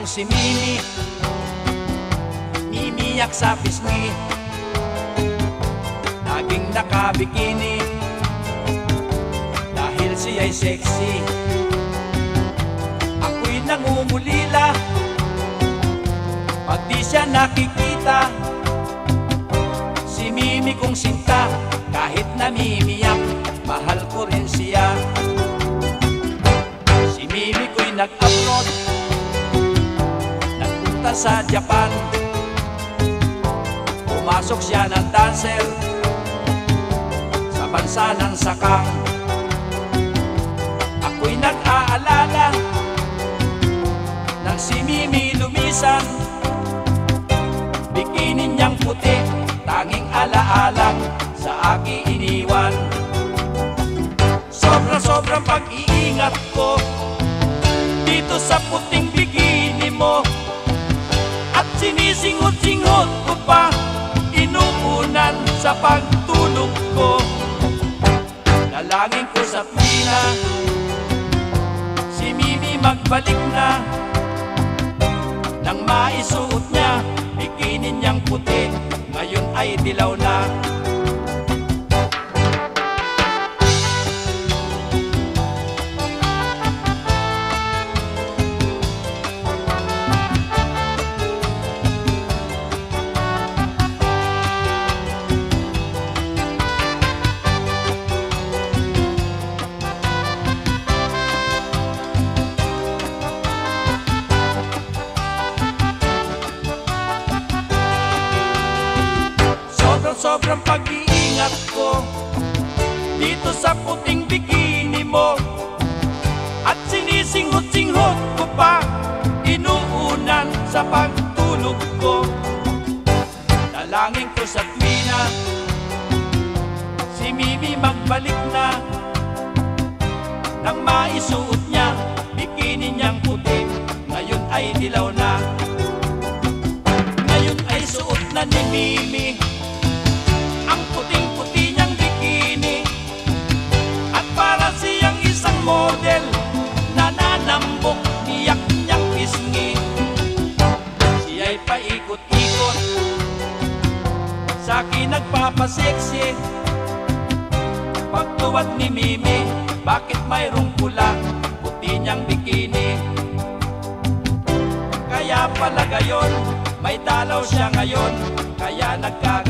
si Mimi, niniyak sa pisngi, laging nakabikini, dahil siya'y sexy. Ako'y nangungulila pag di siya nakikita. Si Mimi kong sinta, kahit namimiyak, mahal ko rin siya. Si Mimi ko'y nag-abroad, nagpunta sa Japan. Pumasok siya ng dancer sa bansa ng sakang. Ako'y nag-aalala nang si Mimi lumisan, bikini niyang puti, tanging alaalang sa aking iniwan. Sobrang pag-iingat ko dito sa puting bikini mo, at sinisinghot-singhot ko pa inuunan sa pagtulog ko. Dalangin ko sa tuwina si Mimi magbalik na, nang maisuot niya bikini niyang puti, ngayon ay dilaw na. Sobrang pag-iingat ko dito sa puting bikini mo, at sinisinghot-singhot ko pa inuunan sa pagtulog ko. Dalangin ko sa tuwina si Mimi magbalik na, nang maisuot niya bikini niyang puti, ngayon ay dilaw na. Ngayon ay suot na ni Mimi ang puting-puti niyang bikini, at para siyang isang model na nanambok, iyak niyang pisngi. Siya'y paikot-ikot sa akin nagpapaseksi. Pagtuwad ni Mimi, bakit mayroong pula puti niyang bikini? Kaya pala gayon, may dalaw siya ngayon, kaya nagkagayon.